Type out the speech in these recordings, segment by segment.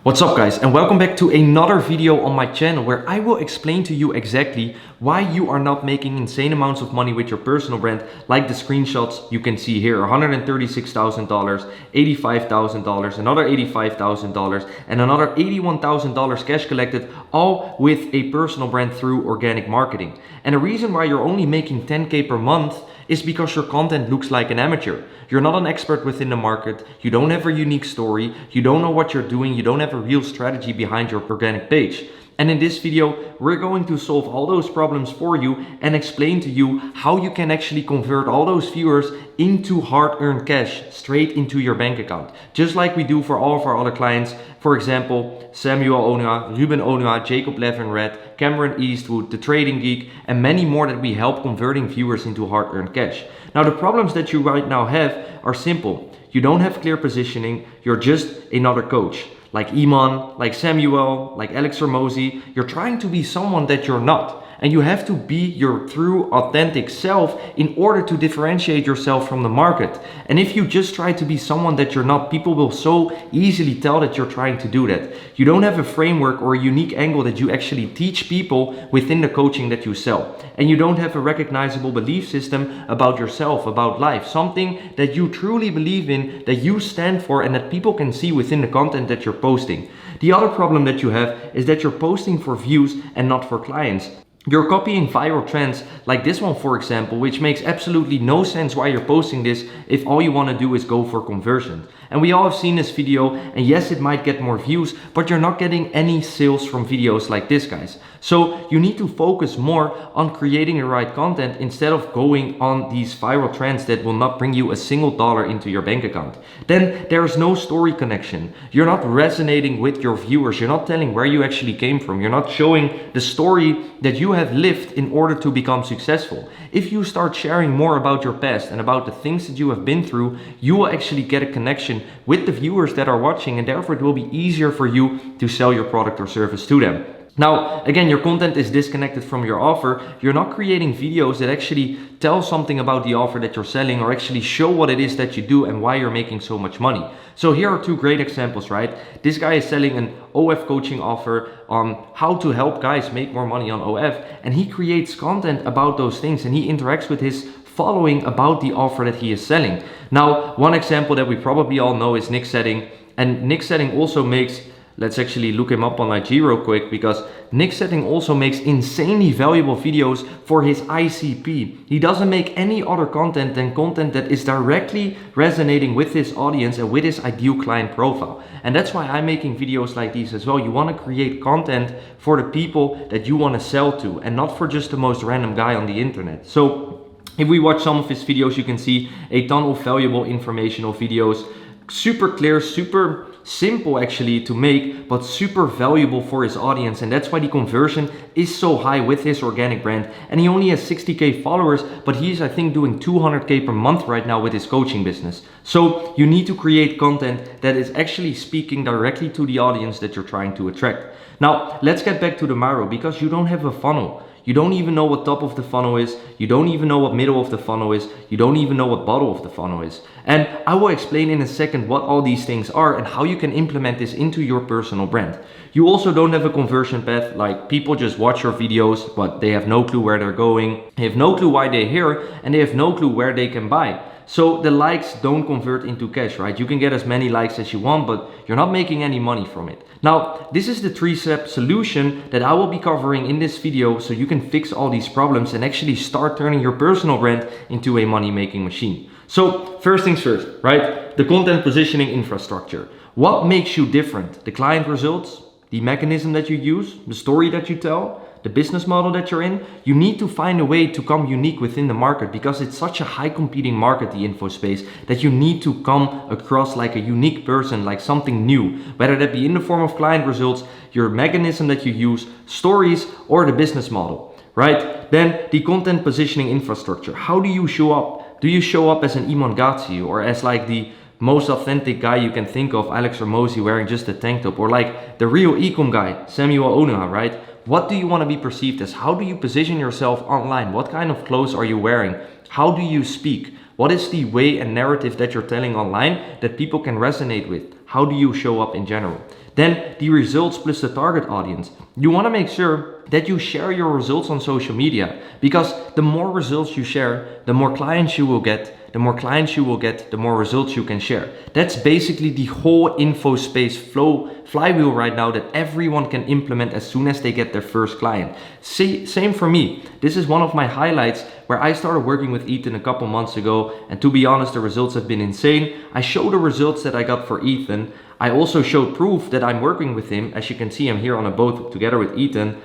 What's up guys, and welcome back to another video on my channel where I will explain to you exactly why you are not making insane amounts of money with your personal brand, like the screenshots you can see here. $136,000, $85,000, another $85,000, and another $81,000 cash collected, all with a personal brand through organic marketing. And the reason why you're only making 10K per month is because your content looks like an amateur. You're not an expert within the market, you don't have a unique story, you don't know what you're doing, you don't have a real strategy behind your organic page. And in this video, we're going to solve all those problems for you and explain to you how you can actually convert all those viewers into hard-earned cash straight into your bank account. Just like we do for all of our other clients. For example, Samuel Onua, Ruben Onua, Jacob Levin-Red, Cameron Eastwood, The Trading Geek, and many more that we help converting viewers into hard-earned cash. Now, the problems that you right now have are simple. You don't have clear positioning, you're just another coach. Like Iman, like Samuel, like Alex Ramosi, you're trying to be someone that you're not. And you have to be your true, authentic self in order to differentiate yourself from the market. And if you just try to be someone that you're not, people will so easily tell that you're trying to do that. You don't have a framework or a unique angle that you actually teach people within the coaching that you sell. And you don't have a recognizable belief system about yourself, about life. Something that you truly believe in, that you stand for, and that people can see within the content that you're posting. The other problem that you have is that you're posting for views and not for clients. You're copying viral trends like this one, for example, which makes absolutely no sense why you're posting this if all you want to do is go for conversions. And we all have seen this video, and yes, it might get more views, but you're not getting any sales from videos like this, guys. So you need to focus more on creating the right content instead of going on these viral trends that will not bring you a single dollar into your bank account. Then there's no story connection. You're not resonating with your viewers. You're not telling where you actually came from. You're not showing the story that you have lived in order to become successful. If you start sharing more about your past and about the things that you have been through, you will actually get a connection with the viewers that are watching, and therefore it will be easier for you to sell your product or service to them. Now, again, your content is disconnected from your offer. You're not creating videos that actually tell something about the offer that you're selling or actually show what it is that you do and why you're making so much money. So here are two great examples, right? This guy is selling an OF coaching offer on how to help guys make more money on OF, and he creates content about those things, and he interacts with his following about the offer that he is selling. Now, one example that we probably all know is Nick Setting, and Nick Setting also makes, let's actually look him up on IG real quick, because Nick Setting also makes insanely valuable videos for his ICP. He doesn't make any other content than content that is directly resonating with his audience and with his ideal client profile. And that's why I'm making videos like these as well. You want to create content for the people that you want to sell to, and not for just the most random guy on the internet. So if we watch some of his videos, you can see a ton of valuable informational videos. Super clear, super simple actually to make, but super valuable for his audience, and that's why the conversion is so high with his organic brand. And he only has 60K followers, but he's, I think, doing 200K per month right now with his coaching business. So you need to create content that is actually speaking directly to the audience that you're trying to attract. Now let's get back to the Maro, because you don't have a funnel. You don't even know what top of the funnel is. You don't even know what middle of the funnel is. You don't even know what bottom of the funnel is. And I will explain in a second what all these things are and how you can implement this into your personal brand. You also don't have a conversion path, like people just watch your videos, but they have no clue where they're going. They have no clue why they're here, and they have no clue where they can buy. So the likes don't convert into cash, right? You can get as many likes as you want, but you're not making any money from it. Now, this is the 3-step solution that I will be covering in this video, so you can fix all these problems and actually start turning your personal brand into a money-making machine. So first things first, right? The content positioning infrastructure. What makes you different? The client results, the mechanism that you use, the story that you tell, the business model that you're in. You need to find a way to come unique within the market, because it's such a high competing market, the info space, that you need to come across like a unique person, like something new, whether that be in the form of client results, your mechanism that you use, stories, or the business model, right? Then the content positioning infrastructure. How do you show up? Do you show up as an Iman Ghazi, or as like the most authentic guy you can think of, Alex Ramosi, wearing just a tank top, or like the real ecom guy, Samuel Onua, right? What do you want to be perceived as? How do you position yourself online? What kind of clothes are you wearing? How do you speak? What is the way and narrative that you're telling online that people can resonate with? How do you show up in general? Then the results plus the target audience. You want to make sure that you share your results on social media, because the more results you share, the more clients you will get. The more clients you will get, the more results you can share. That's basically the whole info space flywheel right now that everyone can implement as soon as they get their first client. Same for me. This is one of my highlights where I started working with Ethan a couple months ago, and to be honest, the results have been insane. I show the results that I got for Ethan. I also showed proof that I'm working with him. As you can see, I'm here on a boat together with Ethan.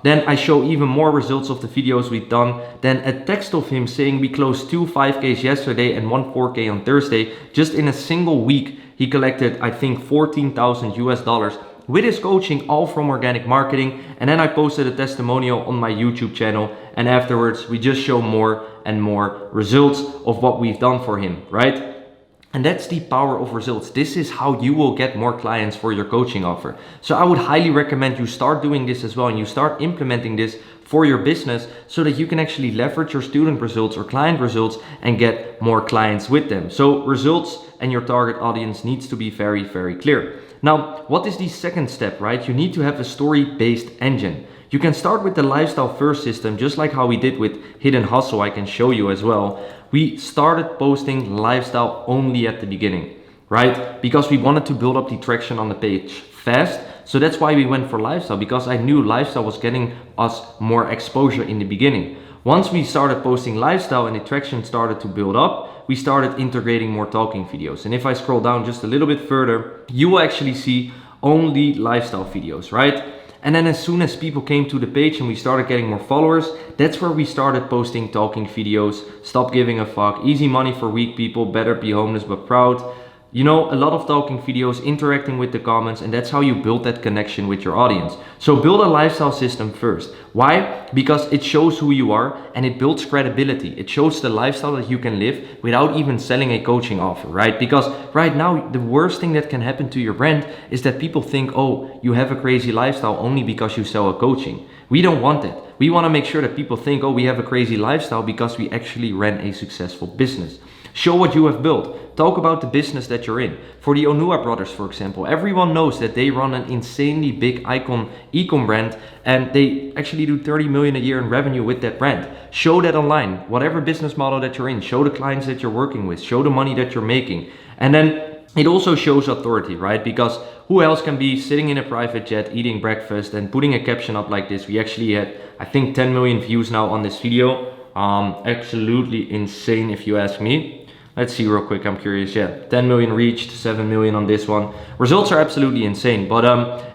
Then I show even more results of the videos we've done. Then a text of him saying we closed 2 5Ks yesterday and 1 4K on Thursday. Just in a single week, he collected, I think, 14,000 US dollars with his coaching, all from organic marketing. And then I posted a testimonial on my YouTube channel. And afterwards, we just show more and more results of what we've done for him, right? And that's the power of results. This is how you will get more clients for your coaching offer. So I would highly recommend you start doing this as well, and you start implementing this for your business so that you can actually leverage your student results or client results and get more clients with them. So results and your target audience needs to be very, very clear. Now, what is the second step, right? You need to have a story-based engine. You can start with the lifestyle first system, just like how we did with Hidden Hustle. I can show you as well. We started posting lifestyle only at the beginning, right? Because we wanted to build up the traction on the page fast. So that's why we went for lifestyle, because I knew lifestyle was getting us more exposure in the beginning. Once we started posting lifestyle and the traction started to build up, we started integrating more talking videos. And if I scroll down just a little bit further, you will actually see only lifestyle videos, right? And then as soon as people came to the page and we started getting more followers, that's where we started posting talking videos, stop giving a fuck, easy money for weak people, better be homeless but proud. You know, a lot of talking videos, interacting with the comments, and that's how you build that connection with your audience. So build a lifestyle system first. Why? Because it shows who you are and it builds credibility. It shows the lifestyle that you can live without even selling a coaching offer, right? Because right now, the worst thing that can happen to your brand is that people think, oh, you have a crazy lifestyle only because you sell a coaching. We don't want that. We want to make sure that people think, oh, we have a crazy lifestyle because we actually ran a successful business. Show what you have built. Talk about the business that you're in. For the Onua brothers, for example, everyone knows that they run an insanely big ecom brand, and they actually do 30 million a year in revenue with that brand. Show that online. Whatever business model that you're in, show the clients that you're working with, show the money that you're making. And then it also shows authority, right? Because who else can be sitting in a private jet, eating breakfast and putting a caption up like this? We actually had, I think, 10 million views now on this video. Absolutely insane if you ask me. Let's see real quick, I'm curious. Yeah, 10 million reached, 7 million on this one. Results are absolutely insane, but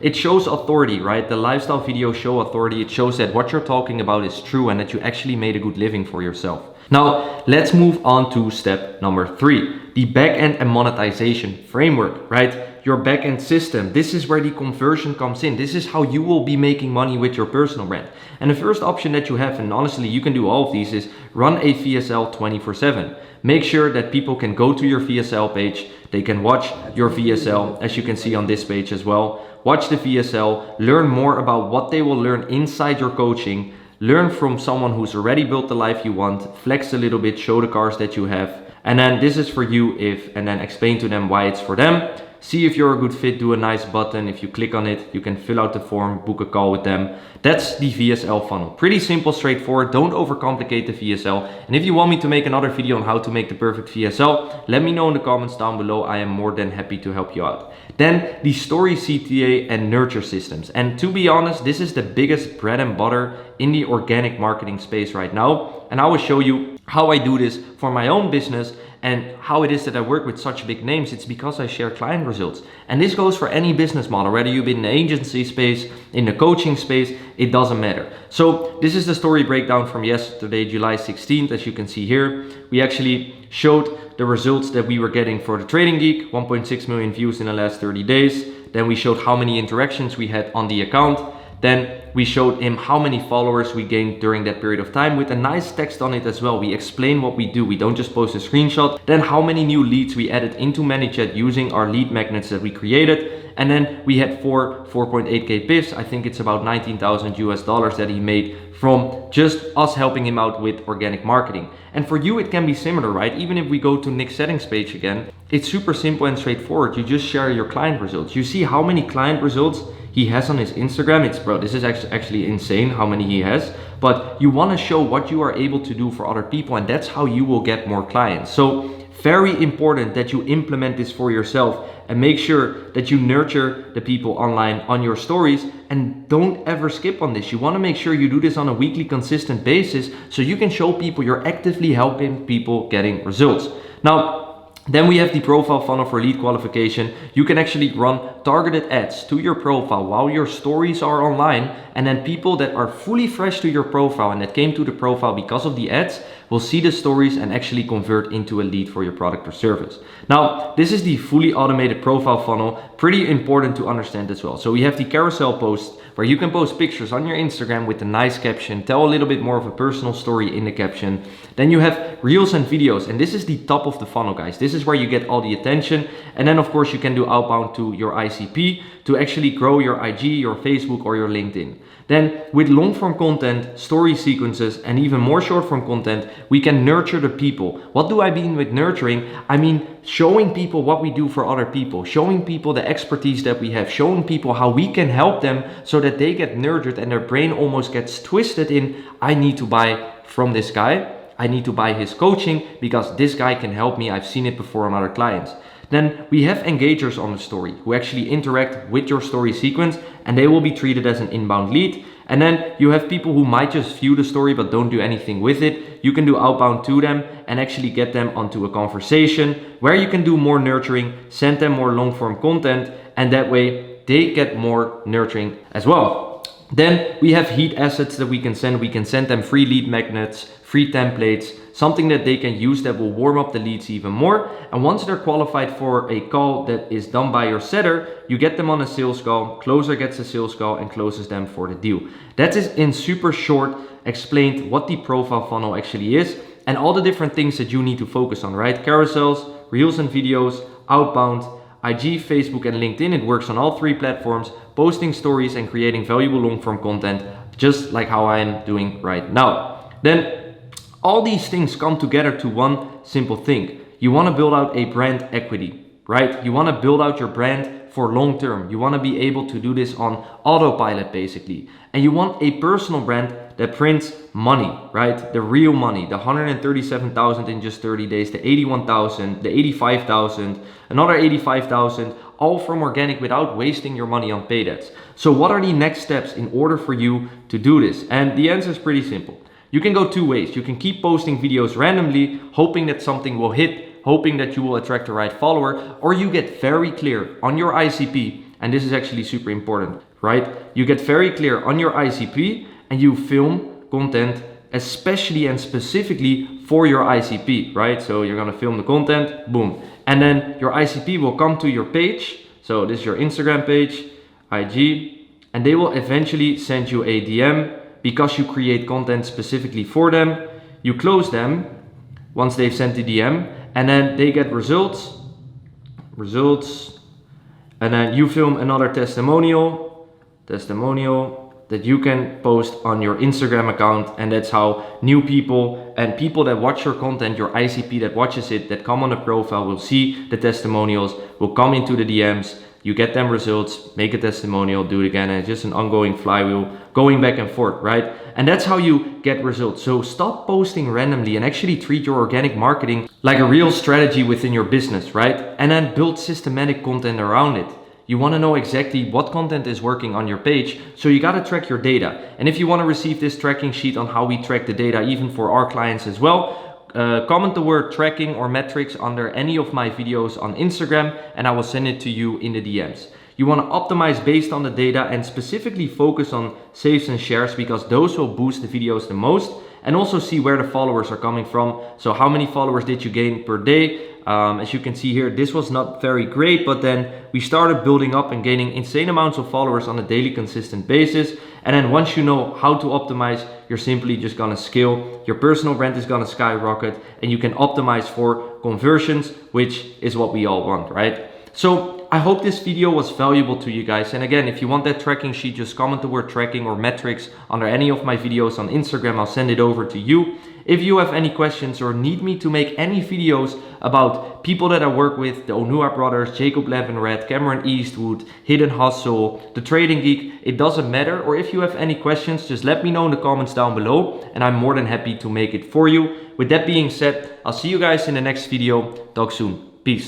it shows authority, right? The lifestyle videos show authority. It shows that what you're talking about is true and that you actually made a good living for yourself. Now, let's move on to step number 3, the backend and monetization framework, right? Your backend system. This is where the conversion comes in. This is how you will be making money with your personal brand. And the first option that you have, and honestly, you can do all of these, is run a VSL 24/7. Make sure that people can go to your VSL page. They can watch your VSL, as you can see on this page as well. Watch the VSL, learn more about what they will learn inside your coaching, learn from someone who's already built the life you want, flex a little bit, show the cars that you have. And then this is for you and then explain to them why it's for them. See if you're a good fit, do a nice button. If you click on it, you can fill out the form, book a call with them. That's the VSL funnel. Pretty simple, straightforward. Don't overcomplicate the VSL. And if you want me to make another video on how to make the perfect VSL, let me know in the comments down below. I am more than happy to help you out. Then the story CTA and nurture systems. And to be honest, this is the biggest bread and butter in the organic marketing space right now. And I will show you how I do this for my own business and how it is that I work with such big names. It's because I share client results. And this goes for any business model, whether you've been in the agency space, in the coaching space, it doesn't matter. So this is the story breakdown from yesterday, July 16th. As you can see here, we actually showed the results that we were getting for the Trading Geek, 1.6 million views in the last 30 days. Then we showed how many interactions we had on the account. Then we showed him how many followers we gained during that period of time with a nice text on it as well. We explain what we do. We don't just post a screenshot. Then how many new leads we added into ManyChat using our lead magnets that we created. And then we had 4.8k pips. I think it's about 19,000 US dollars that he made from just us helping him out with organic marketing. And for you, it can be similar, right? Even if we go to Nick's settings page again, it's super simple and straightforward. You just share your client results. You see how many client results he has on his Instagram. It's, bro, this is actually insane how many he has. But you want to show what you are able to do for other people, and that's how you will get more clients. So very important that you implement this for yourself and make sure that you nurture the people online on your stories, and don't ever skip on this. You want to make sure you do this on a weekly consistent basis so you can show people you're actively helping people getting results. Now, then we have the profile funnel for lead qualification. You can actually run targeted ads to your profile while your stories are online, and then people that are fully fresh to your profile and that came to the profile because of the ads will see the stories and actually convert into a lead for your product or service. Now, this is the fully automated profile funnel. Pretty important to understand as well. So we have the carousel posts where you can post pictures on your Instagram with a nice caption, tell a little bit more of a personal story in the caption. Then you have reels and videos, and this is the top of the funnel, guys. This is where you get all the attention. And then of course you can do outbound to your ICP to actually grow your IG, your Facebook, or your LinkedIn. Then with long form content, story sequences, and even more short form content, we can nurture the people. What do I mean with nurturing? I mean showing people what we do for other people, showing people the expertise that we have, showing people how we can help them so that they get nurtured and their brain almost gets twisted in, I need to buy from this guy. I need to buy his coaching because this guy can help me. I've seen it before on other clients. Then we have engagers on the story who actually interact with your story sequence, and they will be treated as an inbound lead. And then you have people who might just view the story but don't do anything with it. You can do outbound to them and actually get them onto a conversation where you can do more nurturing, send them more long form content, and that way they get more nurturing as well. Then we have heat assets that we can send. We can send them free lead magnets, free templates, something that they can use that will warm up the leads even more. And once they're qualified for a call that is done by your setter, you get them on a sales call, closer gets a sales call and closes them for the deal. That is in super short explained what the profile funnel actually is and all the different things that you need to focus on, right? Carousels, reels and videos, outbound, IG, Facebook, and LinkedIn. It works on all three platforms, posting stories and creating valuable long form content, just like how I am doing right now. Then all these things come together to one simple thing. You want to build out a brand equity, right? You want to build out your brand for long term. You want to be able to do this on autopilot basically. And you want a personal brand that prints money, right? The real money, the 137,000 in just 30 days, the 81,000, the 85,000, another 85,000, all from organic without wasting your money on paid ads. So what are the next steps in order for you to do this? And the answer is pretty simple. You can go two ways. You can keep posting videos randomly, hoping that something will hit, hoping that you will attract the right follower, or you get very clear on your ICP, and this is actually super important, right? You get very clear on your ICP and you film content especially and specifically for your ICP, right? So you're gonna film the content, boom. And then your ICP will come to your page. So this is your Instagram page, IG, and they will eventually send you a DM because you create content specifically for them. You close them once they've sent the DM, and then they get results, and then you film another testimonial that you can post on your Instagram account. And that's how new people and people that watch your content, your ICP that watches it, that come on the profile will see the testimonials, will come into the DMs. You get them results, make a testimonial, do it again, and it's just an ongoing flywheel going back and forth, right? And that's how you get results. So stop posting randomly and actually treat your organic marketing like a real strategy within your business, right? And then build systematic content around it. You want to know exactly what content is working on your page, so you got to track your data. And if you want to receive this tracking sheet on how we track the data, even for our clients as well, comment the word tracking or metrics under any of my videos on Instagram and I will send it to you in the DMs. You want to optimize based on the data and specifically focus on saves and shares because those will boost the videos the most, and also see where the followers are coming from. So how many followers did you gain per day? As you can see here, this was not very great, but then we started building up and gaining insane amounts of followers on a daily consistent basis. And then once you know how to optimize, you're simply just gonna scale. Your personal brand is gonna skyrocket and you can optimize for conversions, which is what we all want, right? So I hope this video was valuable to you guys. And again, if you want that tracking sheet, just comment the word tracking or metrics under any of my videos on Instagram. I'll send it over to you. If you have any questions or need me to make any videos about people that I work with, the Onua brothers, Jacob Levinred, Cameron Eastwood, Hidden Hustle, The Trading Geek, it doesn't matter. Or if you have any questions, just let me know in the comments down below and I'm more than happy to make it for you. With that being said, I'll see you guys in the next video. Talk soon. Peace.